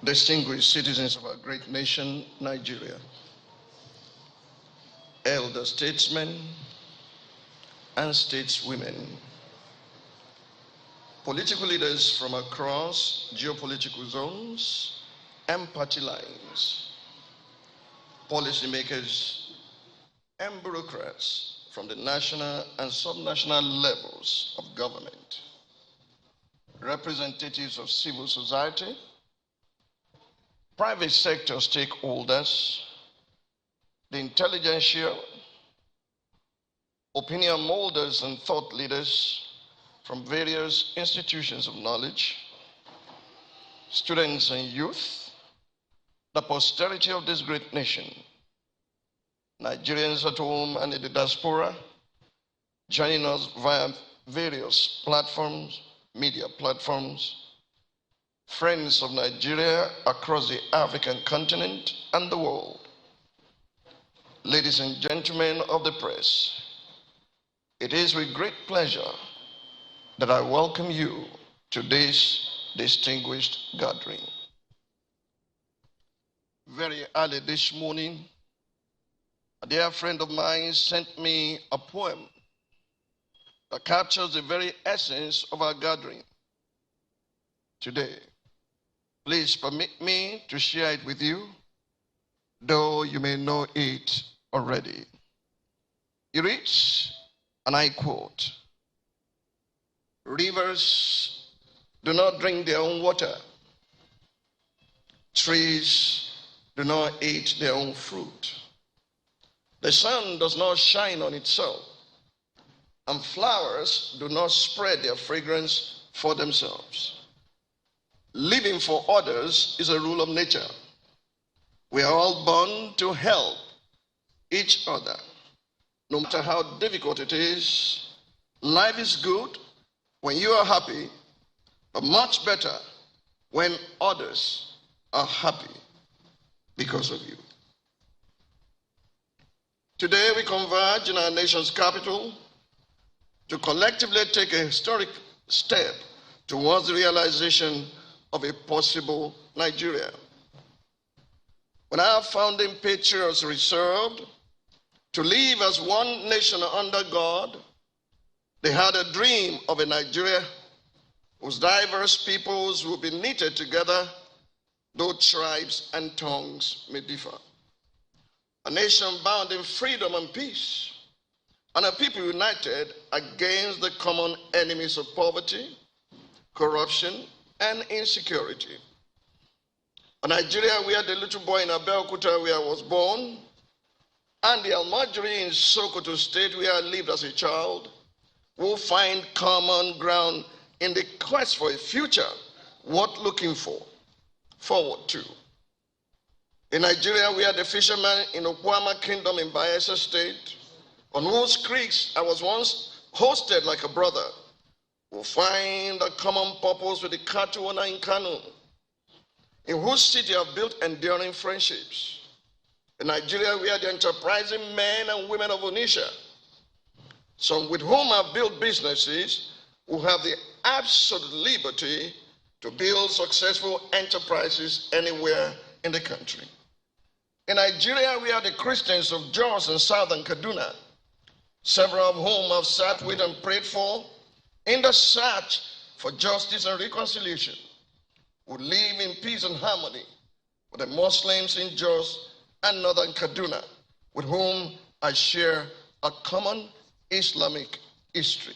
distinguished citizens of our great nation, Nigeria, elder statesmen and stateswomen, political leaders from across geopolitical zones and party lines, policymakers and bureaucrats from the national and subnational levels of government, representatives of civil society, private sector stakeholders, the intelligentsia, opinion molders and thought leaders from various institutions of knowledge, students and youth, the posterity of this great nation, Nigerians at home and in the diaspora, joining us via various platforms, media platforms, friends of Nigeria across the African continent and the world. Ladies and gentlemen of the press, it is with great pleasure that I welcome you to this distinguished gathering. Very early this morning, a dear friend of mine sent me a poem that captures the very essence of our gathering today. Please permit me to share it with you, though you may know it already. It reads, and I quote, "Rivers do not drink their own water. Trees do not eat their own fruit. The sun does not shine on itself, and flowers do not spread their fragrance for themselves. Living for others is a rule of nature. We are all born to help each other. No matter how difficult it is, life is good when you are happy, but much better when others are happy because of you." Today we converge in our nation's capital to collectively take a historic step towards the realization of a possible Nigeria. When our founding patriots resolved to live as one nation under God, they had a dream of a Nigeria whose diverse peoples will be knitted together, though tribes and tongues may differ. A nation bound in freedom and peace, and a people united against the common enemies of poverty, corruption, and insecurity. A Nigeria where the little boy in Abeokuta, where I was born, and the Almajiri in Sokoto State, where I lived as a child, will find common ground in the quest for a future worth looking forward to. In Nigeria, where the fishermen in Okwama Kingdom in Bayelsa State, on whose creeks I was once hosted like a brother, will find a common purpose with the cattle owner in Kano, in whose city have built enduring friendships. In Nigeria, where the enterprising men and women of Onitsha, some with whom I've built businesses, will have the absolute liberty to build successful enterprises anywhere in the country. In Nigeria, we are the Christians of Jos and Southern Kaduna, several of whom I've sat with and prayed for, in the search for justice and reconciliation, would live in peace and harmony with the Muslims in Jos and Northern Kaduna, with whom I share a common Islamic history.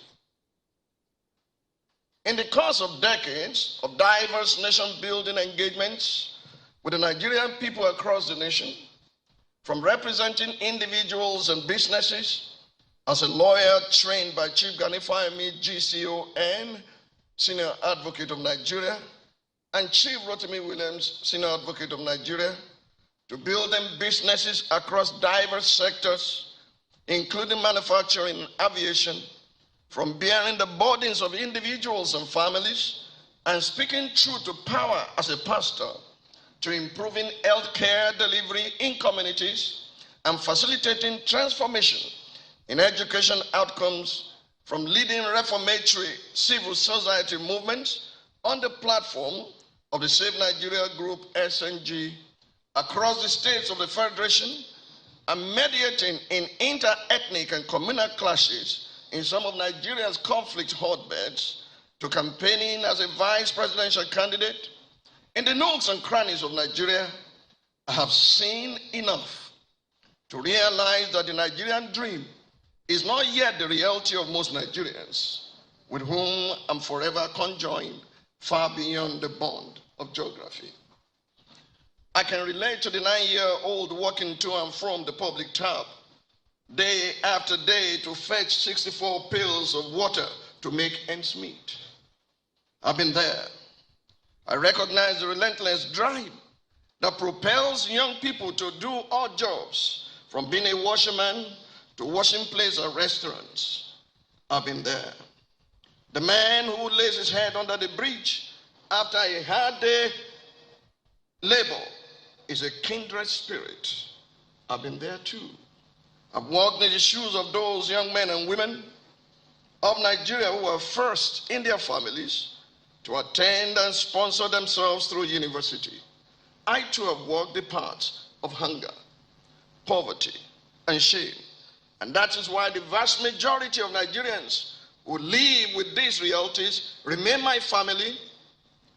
In the course of decades of diverse nation-building engagements with the Nigerian people across the nation, from representing individuals and businesses as a lawyer trained by Chief Gani Fahimi, GCON, Senior Advocate of Nigeria, and Chief Rotimi Williams, Senior Advocate of Nigeria, to building businesses across diverse sectors, including manufacturing and aviation, from bearing the burdens of individuals and families, and speaking truth to power as a pastor, to improving healthcare delivery in communities, and facilitating transformation in education outcomes, from leading reformatory civil society movements on the platform of the Save Nigeria Group, SNG, across the states of the Federation and mediating in inter-ethnic and communal clashes in some of Nigeria's conflict hotbeds, to campaigning as a vice presidential candidate in the nooks and crannies of Nigeria, I have seen enough to realize that the Nigerian dream is not yet the reality of most Nigerians, with whom I'm forever conjoined far beyond the bond of geography. I can relate to the 9-year-old walking to and from the public tap day after day to fetch 64 pails of water to make ends meet. I've been there. I recognize the relentless drive that propels young people to do odd jobs, from being a washerman to washing plates at restaurants. I've been there. The man who lays his head under the bridge after a hard day labor is a kindred spirit. I've been there too. I've walked in the shoes of those young men and women of Nigeria who were first in their families to attend and sponsor themselves through university. I too have walked the paths of hunger, poverty, and shame. And that is why the vast majority of Nigerians who live with these realities remain my family,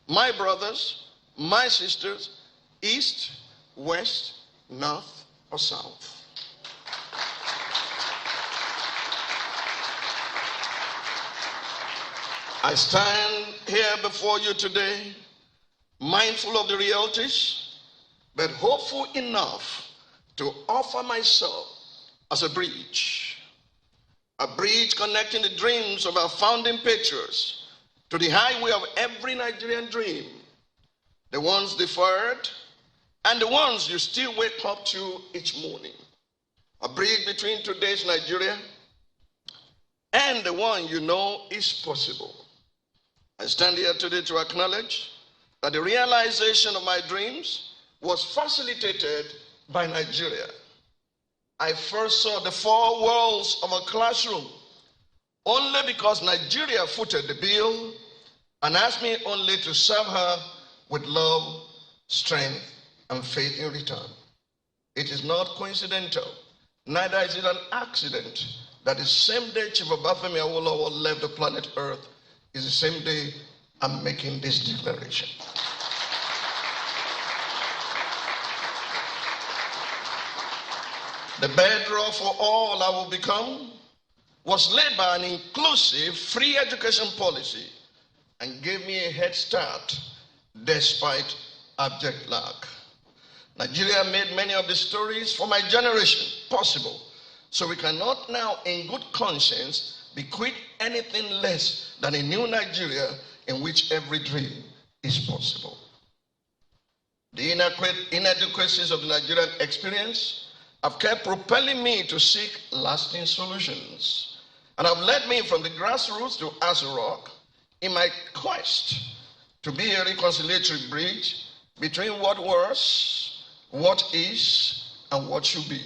my brothers, my sisters, east, west, north, or south. I stand here before you today, mindful of the realities, but hopeful enough to offer myself as a bridge connecting the dreams of our founding patriots to the highway of every Nigerian dream, the ones deferred and the ones you still wake up to each morning. A bridge between today's Nigeria and the one you know is possible. I stand here today to acknowledge that the realization of my dreams was facilitated by Nigeria. I first saw the four walls of a classroom only because Nigeria footed the bill and asked me only to serve her with love, strength, and faith in return. It is not coincidental, neither is it an accident, that the same day Chief Obafemi Awolowo left the planet Earth is the same day I'm making this declaration. The bedrock for all I will become was laid by an inclusive free education policy and gave me a head start despite abject lack. Nigeria made many of the stories for my generation possible, so we cannot now in good conscience bequeath anything less than a new Nigeria in which every dream is possible. The inadequacies of the Nigerian experience have kept propelling me to seek lasting solutions, and have led me from the grassroots to Aso Rock in my quest to be a reconciliatory bridge between what was, what is, and what should be.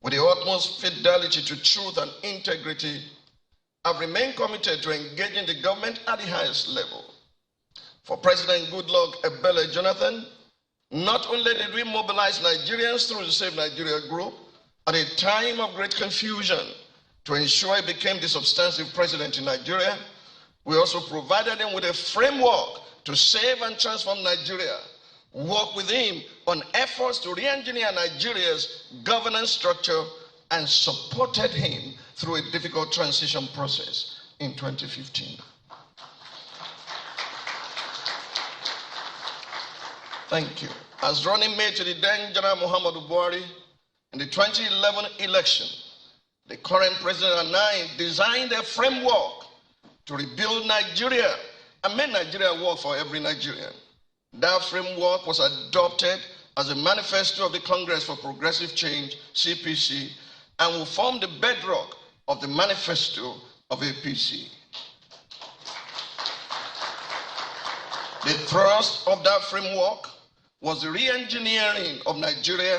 With the utmost fidelity to truth and integrity, I've remained committed to engaging the government at the highest level. For President Goodluck Ebele Jonathan, not only did we mobilize Nigerians through the Save Nigeria Group at a time of great confusion to ensure he became the substantive president in Nigeria, we also provided him with a framework to save and transform Nigeria, worked with him on efforts to re-engineer Nigeria's governance structure, and supported him through a difficult transition process in 2015. Thank you. As running mate to the then General Muhammadu Buhari in the 2011 election, the current president and I designed a framework to rebuild Nigeria and make Nigeria work for every Nigerian. That framework was adopted as a manifesto of the Congress for Progressive Change, CPC, and will form the bedrock of the manifesto of APC. The thrust of that framework was the re-engineering of Nigeria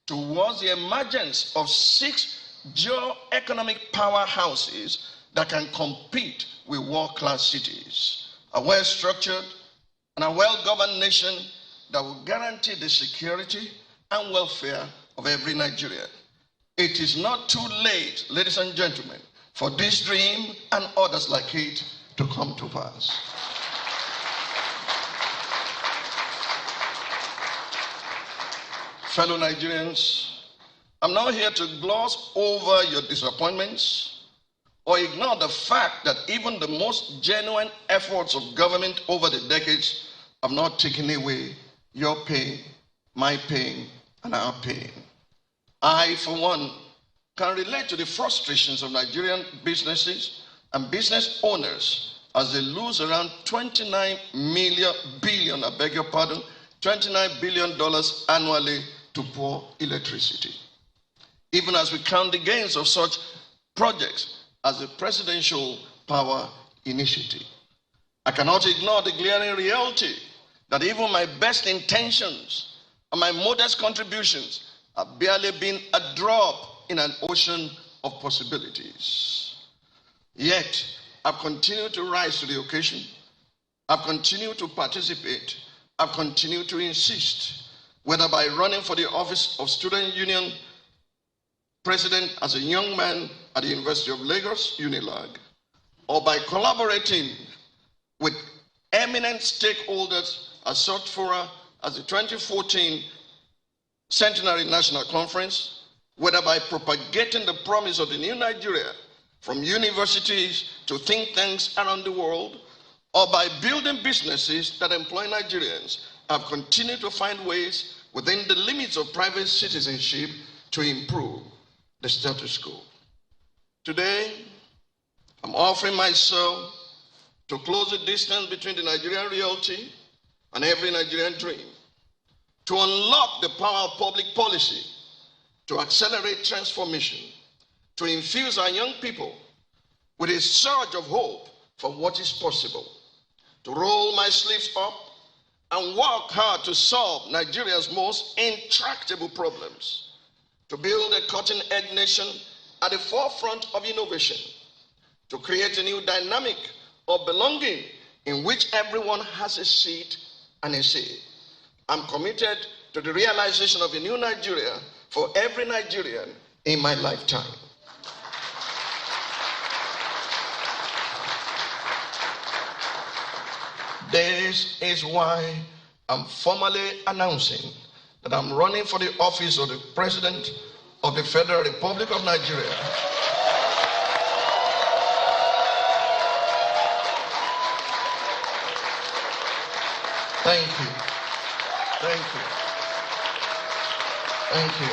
towards the emergence of 6 geo-economic powerhouses that can compete with world-class cities: a well-structured, and a well-governed nation that will guarantee the security and welfare of every Nigerian. It is not too late, ladies and gentlemen, for this dream and others like it to come to pass. Fellow Nigerians, I'm not here to gloss over your disappointments or ignore the fact that even the most genuine efforts of government over the decades have not taken away your pain, my pain, and our pain. I, for one, can relate to the frustrations of Nigerian businesses and business owners as they lose around $29 billion annually to poor electricity. Even as we count the gains of such projects as the Presidential Power Initiative, I cannot ignore the glaring reality that even my best intentions and my modest contributions have barely been a drop in an ocean of possibilities. Yet, I've continued to rise to the occasion. I've continued to participate. I've continued to insist, whether by running for the office of Student Union President as a young man at the University of Lagos, UNILAG, or by collaborating with eminent stakeholders at such fora as the 2014 Centenary National Conference, whether by propagating the promise of the new Nigeria from universities to think tanks around the world, or by building businesses that employ Nigerians, I've continued to find ways within the limits of private citizenship to improve the status quo. Today, I'm offering myself to close the distance between the Nigerian reality and every Nigerian dream, to unlock the power of public policy, to accelerate transformation, to infuse our young people with a surge of hope for what is possible, to roll my sleeves up and work hard to solve Nigeria's most intractable problems, to build a cutting-edge nation at the forefront of innovation, to create a new dynamic of belonging in which everyone has a seat and a say. I'm committed to the realization of a new Nigeria for every Nigerian in my lifetime. This is why I'm formally announcing that I'm running for the office of the President of the Federal Republic of Nigeria. Thank you. Thank you. Thank you.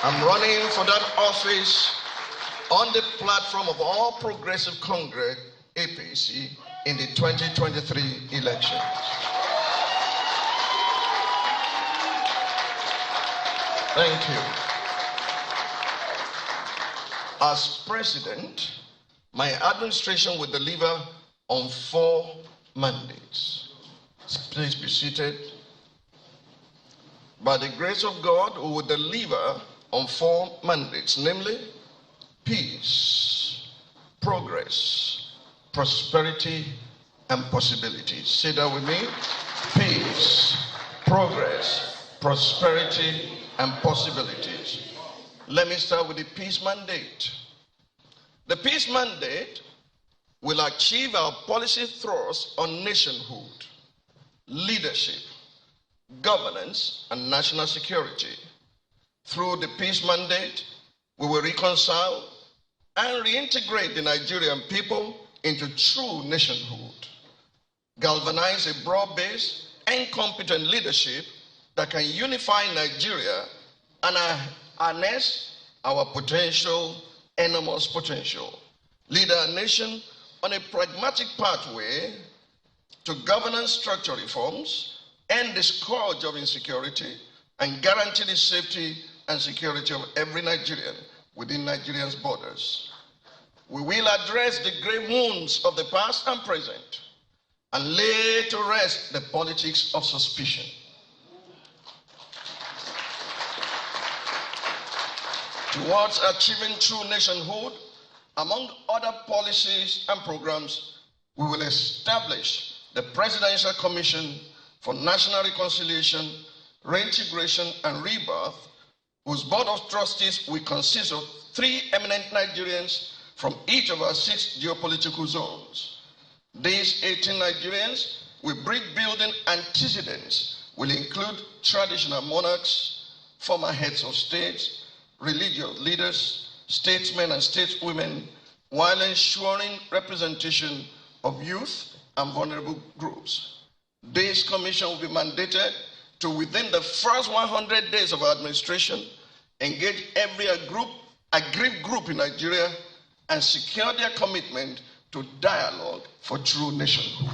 I'm running for that office on the platform of All Progressive Congress, APC, in the 2023 elections. Thank you. As president, my administration will deliver on 4 mandates. Please be seated. By the grace of God, we will deliver on 4 mandates, namely peace, progress, prosperity, and possibilities. Say that with me. Peace, progress, prosperity, and possibilities. Let me start with the peace mandate. The peace mandate will achieve our policy thrust on nationhood, leadership, governance, and national security. Through the peace mandate, we will reconcile and reintegrate the Nigerian people into true nationhood, galvanize a broad-based and competent leadership that can unify Nigeria and harness our potential, enormous potential, lead our nation on a pragmatic pathway to governance structure reforms, end the scourge of insecurity, and guarantee the safety and security of every Nigerian within Nigeria's borders. We will address the grave wounds of the past and present and lay to rest the politics of suspicion. Towards achieving true nationhood, among other policies and programs, We will establish the Presidential Commission for National Reconciliation, Reintegration, and Rebirth, whose Board of Trustees will consist of 3 eminent Nigerians from each of our 6 geopolitical zones. These 18 Nigerians with brick-building antecedents will include traditional monarchs, former heads of states, religious leaders, statesmen and stateswomen, while ensuring representation of youth and vulnerable groups. This commission will be mandated to, within the first 100 days of our administration, engage every aggrieved group in Nigeria and secure their commitment to dialogue for true nationhood.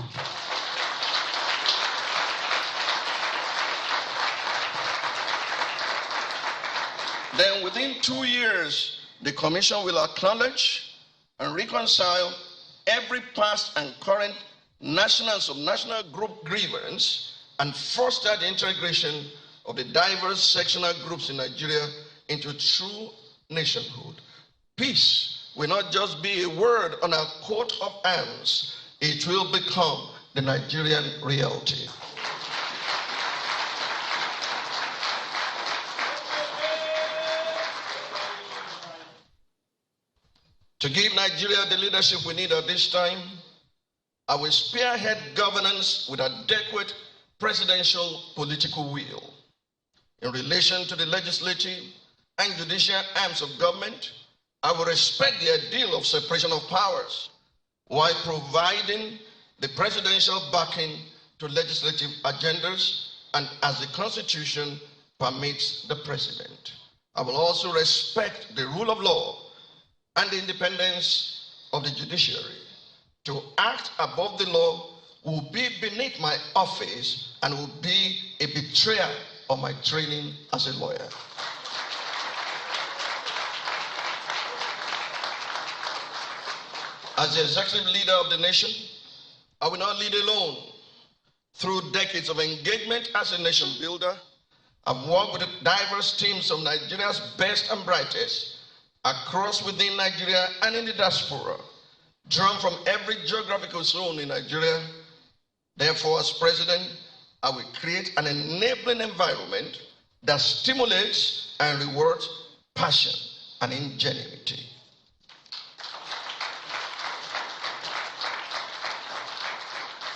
Then within 2 years, the commission will acknowledge and reconcile every past and current national and subnational group grievance and foster the integration of the diverse sectional groups in Nigeria into true nationhood. Peace will not just be a word on our coat of arms, it will become the Nigerian reality. To give Nigeria the leadership we need at this time, I will spearhead governance with adequate presidential political will. In relation to the legislative and judicial arms of government, I will respect the ideal of separation of powers while providing the presidential backing to legislative agendas and as the Constitution permits the president. I will also respect the rule of law and the independence of the judiciary. To act above the law will be beneath my office and will be a betrayal of my training as a lawyer. As the executive leader of the nation, I will not lead alone. Through decades of engagement as a nation builder, I've worked with diverse teams of Nigeria's best and brightest across within Nigeria and in the diaspora, drawn from every geographical zone in Nigeria. Therefore, as president, I will create an enabling environment that stimulates and rewards passion and ingenuity.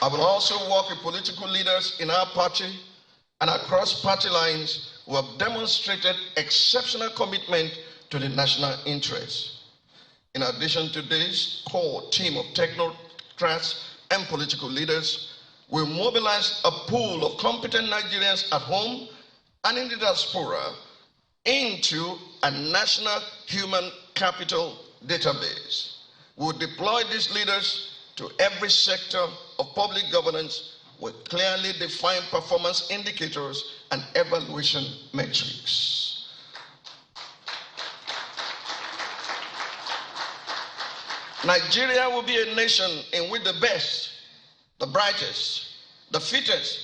I will also work with political leaders in our party and across party lines who have demonstrated exceptional commitment to the national interest. In addition to this core team of technocrats and political leaders, we mobilize a pool of competent Nigerians at home and in the diaspora into a national human capital database. We will deploy these leaders to every sector of public governance with clearly defined performance indicators and evaluation metrics. Nigeria will be a nation in which the best, the brightest, the fittest,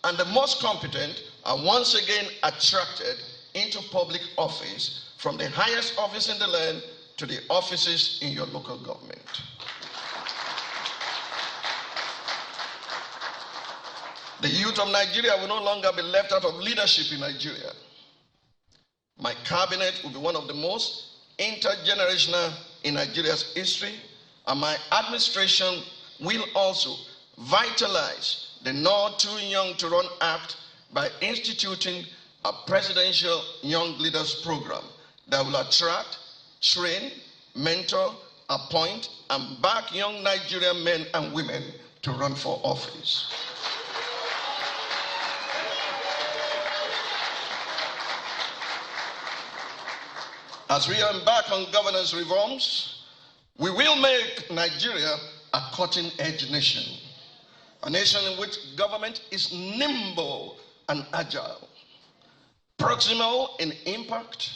and the most competent are once again attracted into public office, from the highest office in the land to the offices in your local government. The youth of Nigeria will no longer be left out of leadership in Nigeria. My cabinet will be one of the most intergenerational in Nigeria's history, and my administration will also vitalize the Not Too Young to Run Act by instituting a presidential Young Leaders Program that will attract, train, mentor, appoint, and back young Nigerian men and women to run for office. As we embark on governance reforms, we will make Nigeria a cutting-edge nation, a nation in which government is nimble and agile, proximal in impact,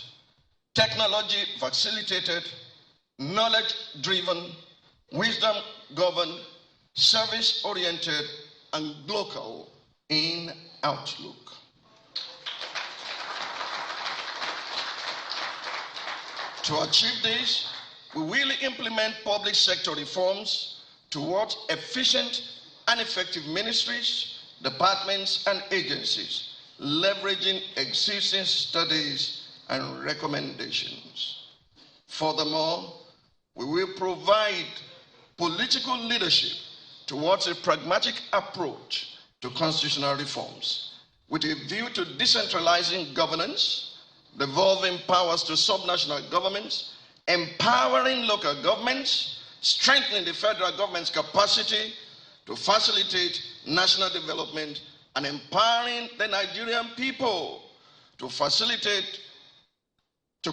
technology facilitated, knowledge-driven, wisdom-governed, service-oriented, and local in outlook. To achieve this, we will implement public sector reforms to towards efficient and effective ministries, departments, and agencies, leveraging existing studies and recommendations. Furthermore, we will provide political leadership towards a pragmatic approach to constitutional reforms, with a view to decentralizing governance, devolving powers to subnational governments, empowering local governments, strengthening the federal government's capacity to facilitate national development, and empowering the Nigerian people to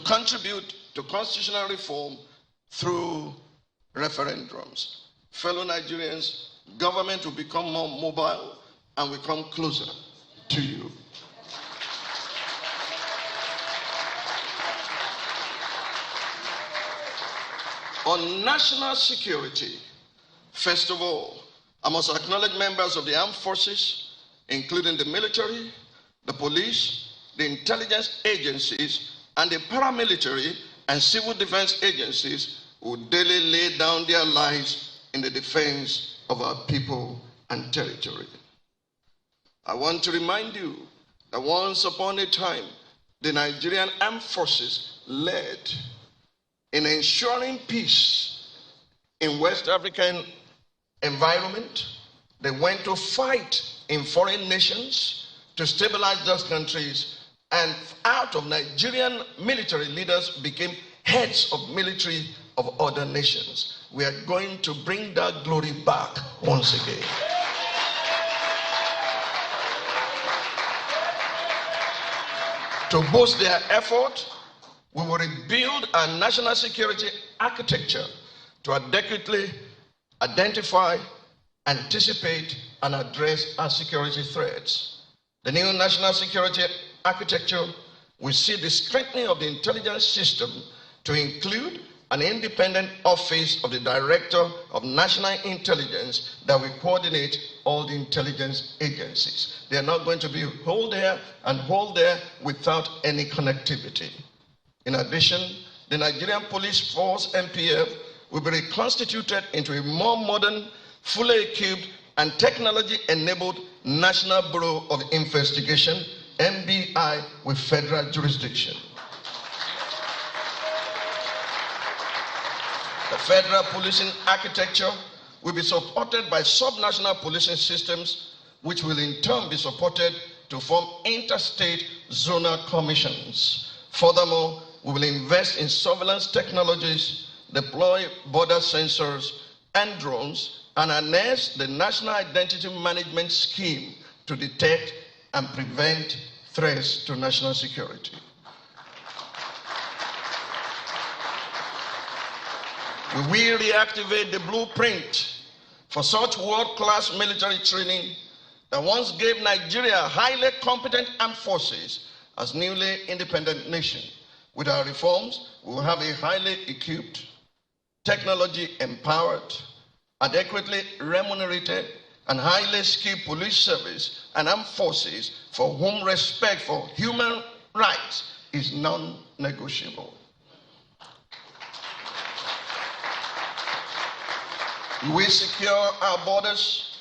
contribute to constitutional reform through referendums. Fellow Nigerians, government will become more mobile and will come closer to you. On national security, first of all, I must acknowledge members of the armed forces, including the military, the police, the intelligence agencies, and the paramilitary and civil defense agencies who daily lay down their lives in the defense of our people and territory. I want to remind you that once upon a time, the Nigerian armed forces led in ensuring peace in West African environment. They went to fight in foreign nations to stabilize those countries, and out of Nigerian military leaders became heads of military of other nations. We are going to bring that glory back once again. To boost their effort, we will rebuild our national security architecture to adequately identify, anticipate, and address our security threats. The new national security architecture will see the strengthening of the intelligence system to include an independent office of the Director of National Intelligence that will coordinate all the intelligence agencies. They are not going to be hold here and hold there without any connectivity. In addition, the Nigerian Police Force, NPF, will be reconstituted into a more modern, fully equipped, and technology-enabled National Bureau of Investigation, NBI, with federal jurisdiction. The federal policing architecture will be supported by subnational policing systems, which will in turn be supported to form interstate zonal commissions. Furthermore, we will invest in surveillance technologies, deploy border sensors and drones, and harness the National Identity Management Scheme to detect and prevent threats to national security. We will reactivate the blueprint for such world-class military training that once gave Nigeria highly competent armed forces as newly independent nation. With our reforms, we will have a highly equipped, technology-empowered, adequately remunerated, and highly skilled police service and armed forces for whom respect for human rights is non-negotiable. We secure our borders,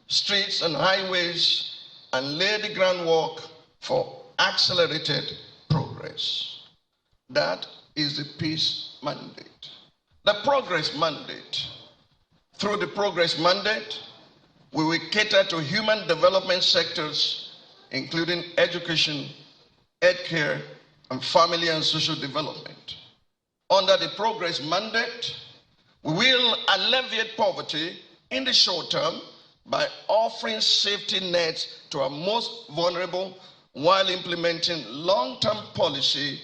streets, and highways, and lay the groundwork for accelerated progress. That is the peace mandate. The progress mandate. Through the progress mandate, we will cater to human development sectors, including education, healthcare, and family and social development. Under the progress mandate, we will alleviate poverty in the short term by offering safety nets to our most vulnerable while implementing long-term policy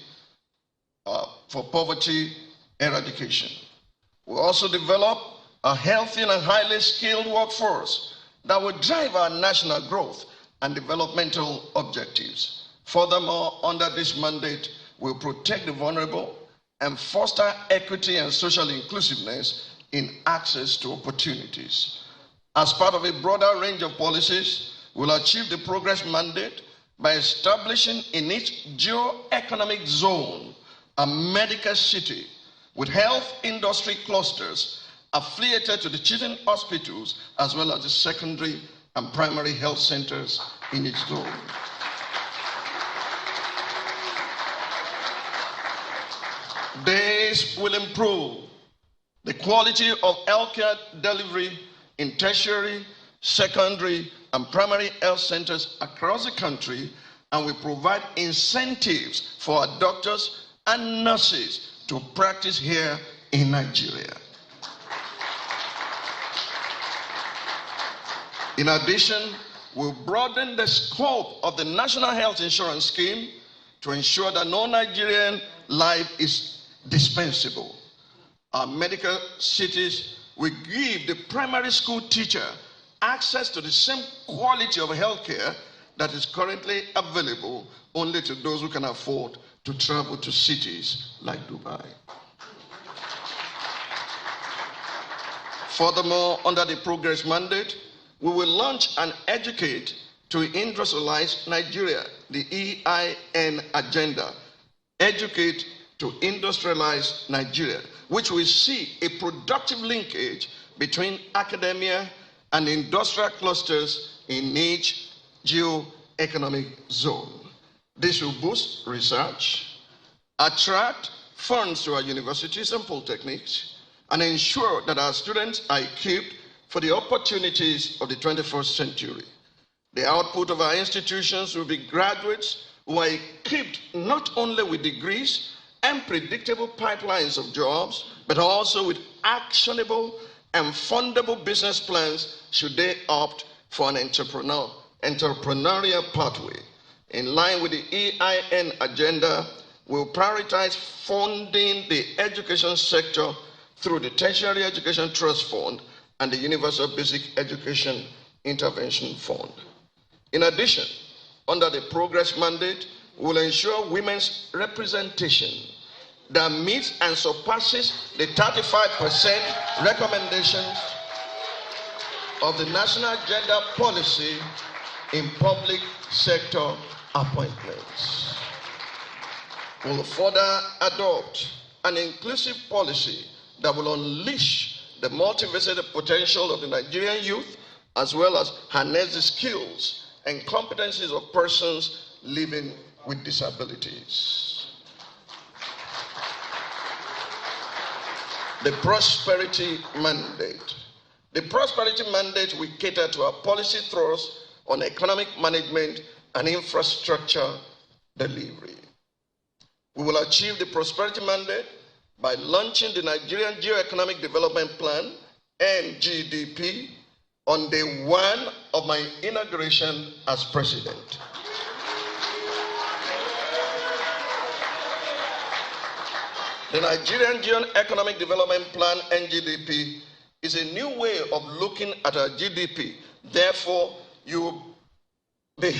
for poverty eradication. We also develop a healthy and highly skilled workforce that will drive our national growth and developmental objectives. Furthermore, under this mandate, we'll protect the vulnerable and foster equity and social inclusiveness in access to opportunities. As part of a broader range of policies, we'll achieve the progress mandate by establishing in each geo-economic zone a medical city with health industry clusters affiliated to the children's hospitals as well as the secondary and primary health centers in its zone. This will improve the quality of healthcare delivery in tertiary, secondary, and primary health centers across the country, and will provide incentives for our doctors and nurses to practice here in Nigeria. In addition, we'll broaden the scope of the National Health Insurance Scheme to ensure that no Nigerian life is dispensable. Our medical cities will give the primary school teacher access to the same quality of healthcare that is currently available only to those who can afford to travel to cities like Dubai. Furthermore, under the Progress Mandate, we will launch and educate to industrialize Nigeria, the EIN agenda, educate to industrialize Nigeria, which will see a productive linkage between academia and industrial clusters in each geo-economic zone. This will boost research, attract funds to our universities and polytechnics, and ensure that our students are equipped for the opportunities of the 21st century. The output of our institutions will be graduates who are equipped not only with degrees and predictable pipelines of jobs, but also with actionable and fundable business plans should they opt for an entrepreneurial pathway. In line with the EIN agenda, we'll prioritize funding the education sector through the Tertiary Education Trust Fund and the Universal Basic Education Intervention Fund. In addition, under the Progress Mandate, we'll ensure women's representation that meets and surpasses the 35% recommendations of the National Gender Policy in public sector appointments. We'll further adopt an inclusive policy that will unleash the multifaceted potential of the Nigerian youth, as well as harness the skills and competencies of persons living with disabilities. The Prosperity Mandate. The Prosperity Mandate will cater to our policy thrust on economic management and infrastructure delivery. We will achieve the Prosperity Mandate by launching the Nigerian Geo-Economic Development Plan, NGDP, on day one of my inauguration as president. The Nigerian Geo-Economic Development Plan, NGDP, is a new way of looking at our GDP. Therefore, you will be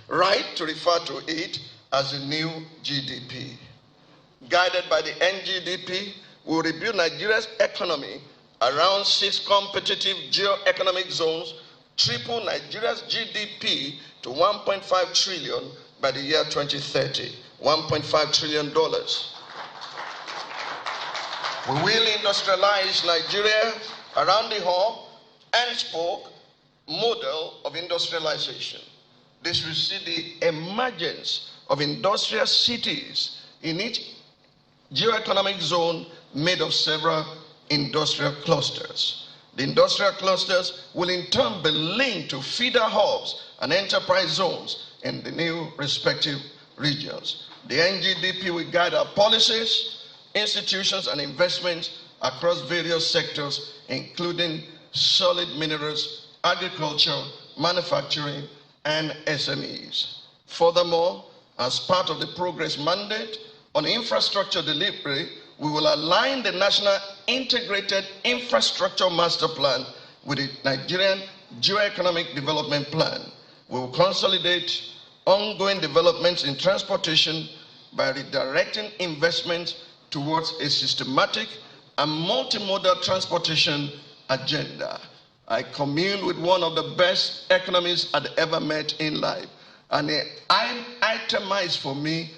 right to refer to it as a new GDP. Guided by the NGDP, we will rebuild Nigeria's economy around 6 competitive geo-economic zones, triple Nigeria's GDP to $1.5 trillion by the year 2030, $1.5 trillion. We will industrialize Nigeria around the hub and spoke model of industrialization. This will see the emergence of industrial cities in each geo-economic zone made of several industrial clusters. The industrial clusters will in turn be linked to feeder hubs and enterprise zones in the new respective regions. The NGDP will guide our policies, institutions, and investments across various sectors, including solid minerals, agriculture, manufacturing, and SMEs. Furthermore, as part of the Progress Mandate on infrastructure delivery, we will align the National Integrated Infrastructure Master Plan with the Nigerian Geo-Economic Development Plan. We will consolidate ongoing developments in transportation by redirecting investments towards a systematic and multimodal transportation agenda. I commune with one of the best economists I'd ever met in life, and he itemized for me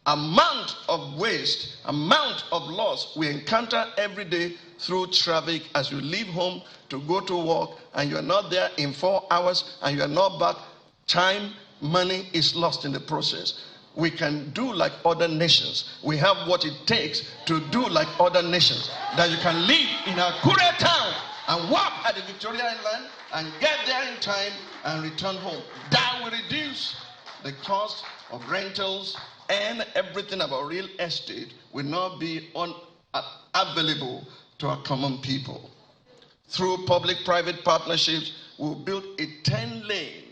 amount of waste, amount of loss we encounter every day through traffic as you leave home to go to work and you are not there in 4 hours and you are not back. Time, money is lost in the process. We can do like other nations. We have what it takes to do like other nations. That you can live in a Korea town and walk at the Victoria Island and get there in time and return home. That will reduce the cost of rentals, and everything about real estate will not be available to our common people. Through public-private partnerships, we'll build a 10-lane.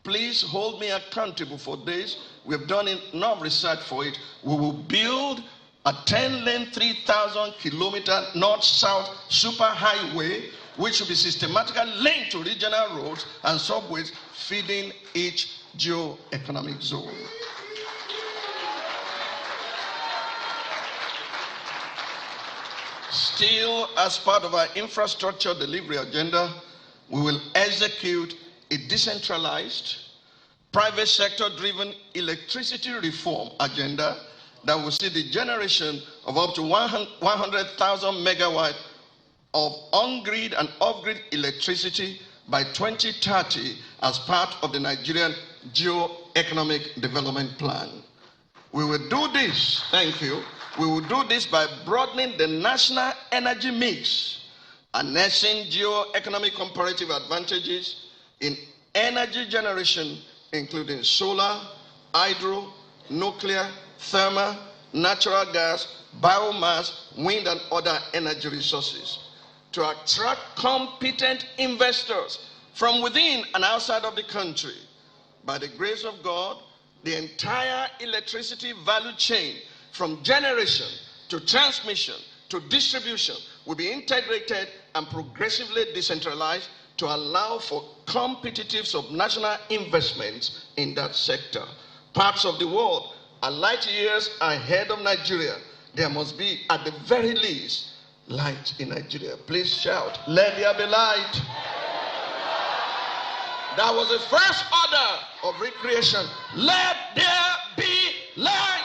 Please hold me accountable for this. We've done enough research for it. We will build a 10-lane, 3,000-kilometer north-south superhighway, which will be systematically linked to regional roads and subways feeding each geo-economic zone. Still, as part of our infrastructure delivery agenda, we will execute a decentralized, private sector-driven electricity reform agenda that will see the generation of up to 100,000 megawatts of on-grid and off-grid electricity by 2030 as part of the Nigerian Geo-Economic Development Plan. We will do this, thank you, we will do this by broadening the national energy mix, harnessing geo-economic comparative advantages in energy generation, including solar, hydro, nuclear, thermal, natural gas, biomass, wind, and other energy resources, to attract competent investors from within and outside of the country. By the grace of God, the entire electricity value chain, from generation to transmission to distribution, will be integrated and progressively decentralized to allow for competitive subnational investments in that sector. Parts of the world are light years ahead of Nigeria. There must be, at the very least, light in Nigeria. Please shout, let there be light. That was the first order of recreation. Let there be light.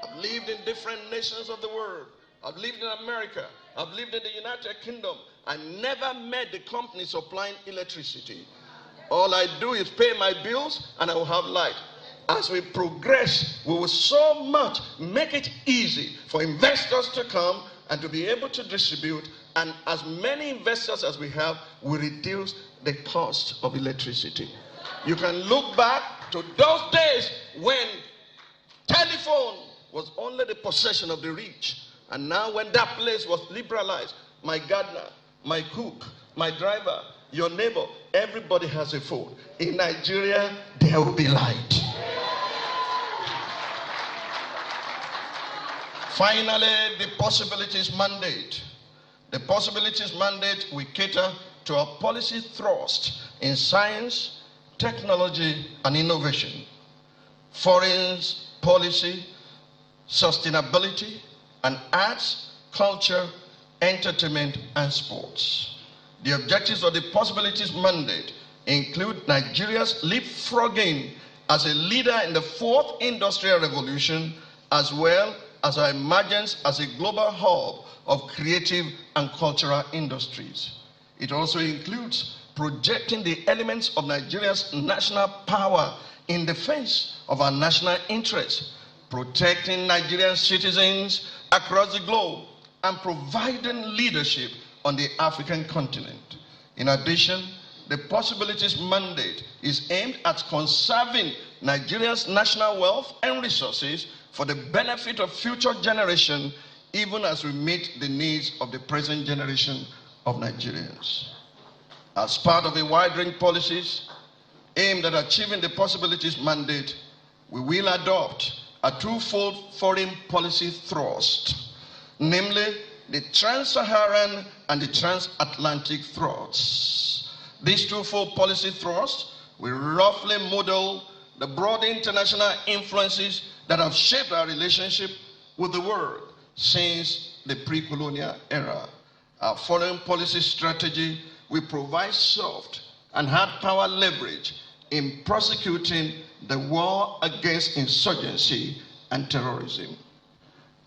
I've lived in different nations of the world. I've lived in America. I've lived in the United Kingdom. I never met the company supplying electricity. All I do is pay my bills and I will have light. As we progress, we will so much make it easy for investors to come and to be able to distribute, and as many investors as we have will reduce the cost of electricity. You can look back to those days when telephone was only the possession of the rich, and now when that place was liberalized, my gardener, my cook, my driver, your neighbor, everybody has a phone. In Nigeria, there will be light. Finally, the possibilities mandate. The possibilities mandate will cater to our policy thrust in science, technology, and innovation, foreign policy, sustainability, and arts, culture, entertainment, and sports. The objectives of the possibilities mandate include Nigeria's leapfrogging as a leader in the fourth industrial revolution, as well as our emergence as a global hub of creative and cultural industries. It also includes projecting the elements of Nigeria's national power in defense of our national interests, protecting Nigerian citizens across the globe, and providing leadership on the African continent. In addition, the possibilities mandate is aimed at conserving Nigeria's national wealth and resources for the benefit of future generations, even as we meet the needs of the present generation of Nigerians. As part of a wide-range policies aimed at achieving the possibilities mandate, we will adopt a twofold foreign policy thrust, namely the trans-Saharan and the transatlantic thrusts. These twofold policy thrusts will roughly model the broad international influences that have shaped our relationship with the world since the pre-colonial era. Our foreign policy strategy will provide soft and hard power leverage in prosecuting the war against insurgency and terrorism.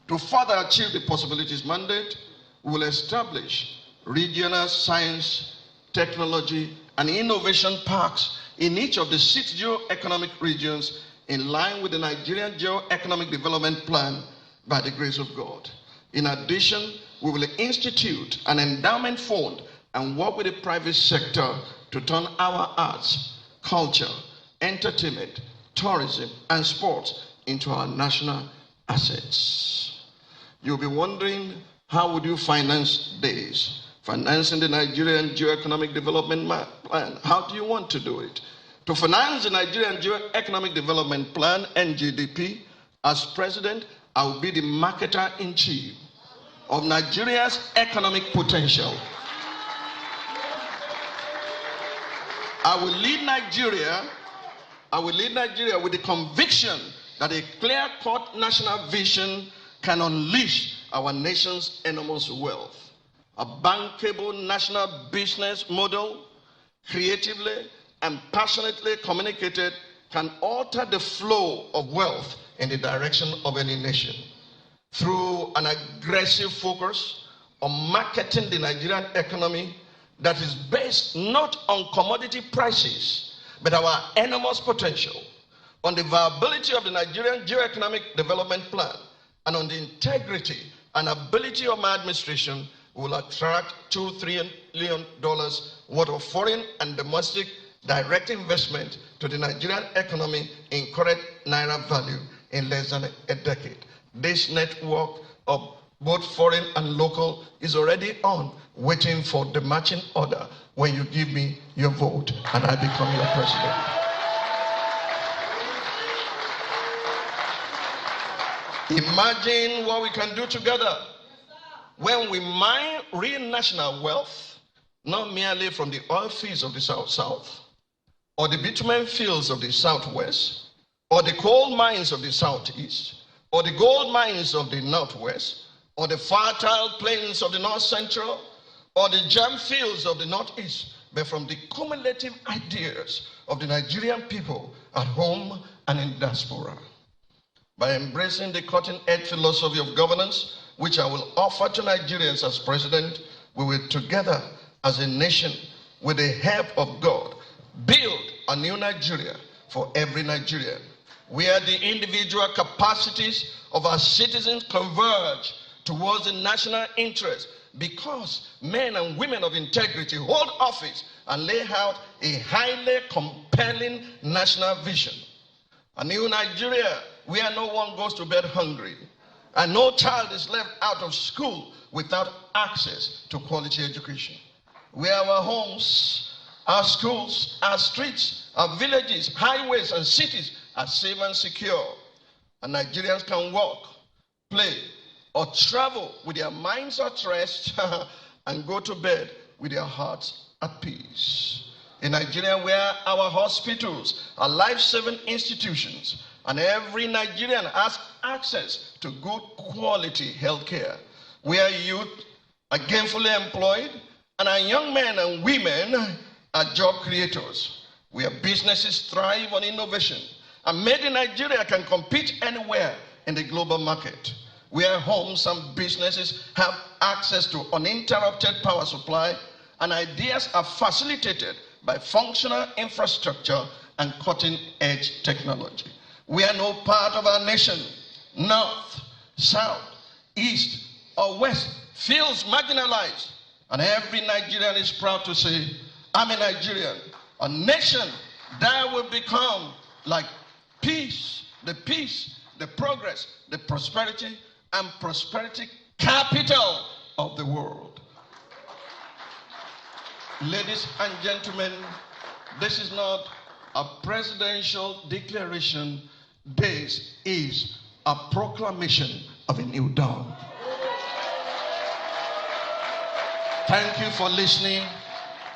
To further achieve the possibilities mandate, we will establish regional science, technology, and innovation parks in each of the 6 geo-economic regions in line with the Nigerian Geo-Economic Development Plan by the grace of God. In addition, we will institute an endowment fund and work with the private sector to turn our arts, culture, entertainment, tourism, and sports into our national assets. You'll be wondering, how would you finance this? Financing the Nigerian Geo-Economic Development Plan. How do you want to do it? To finance the Nigerian Geo-Economic Development Plan, NGDP, as president, I will be the marketer-in-chief of Nigeria's economic potential. I will lead Nigeria with the conviction that a clear-cut national vision can unleash our nation's enormous wealth. A bankable national business model, creatively and passionately communicated, can alter the flow of wealth in the direction of any nation. Through an aggressive focus on marketing the Nigerian economy that is based not on commodity prices, but our enormous potential, on the viability of the Nigerian Geo-Economic Development Plan, and on the integrity and ability of my administration, will attract $2 trillion worth of foreign and domestic direct investment to the Nigerian economy in current naira value in less than a decade. This network of both foreign and local is already on, waiting for the matching order when you give me your vote and I become your president. Imagine what we can do together when we mine real national wealth, not merely from the oil fields of the South, or the bitumen fields of the Southwest, or the coal mines of the Southeast, or the gold mines of the Northwest, or the fertile plains of the North Central, or the gem fields of the Northeast, but from the cumulative ideas of the Nigerian people at home and in diaspora. By embracing the cutting-edge philosophy of governance, which I will offer to Nigerians as president, we will together as a nation, with the help of God, build a new Nigeria for every Nigerian, where the individual capacities of our citizens converge towards the national interest, because men and women of integrity hold office and lay out a highly compelling national vision. A new Nigeria where no one goes to bed hungry and no child is left out of school without access to quality education. Where our homes, our schools, our streets, our villages, highways, and cities are safe and secure. And Nigerians can walk, play, or travel with their minds at rest and go to bed with their hearts at peace. A Nigeria where our hospitals are life-saving institutions and every Nigerian has access to good quality health care, where youth are gainfully employed and our young men and women are job creators, where businesses thrive on innovation and made in Nigeria can compete anywhere in the global market, where homes and businesses have access to uninterrupted power supply and ideas are facilitated by functional infrastructure and cutting-edge technology. Where no part of our nation, north, south, east, or west, feels marginalized, and every Nigerian is proud to say, I'm a Nigerian, a nation that will become like peace, the progress, the prosperity, and prosperity capital of the world. Ladies and gentlemen, this is not a presidential declaration. This is a proclamation of a new dawn. Thank you for listening.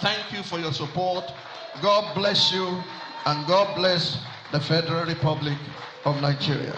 Thank you for your support. God bless you, and God bless the Federal Republic of Nigeria.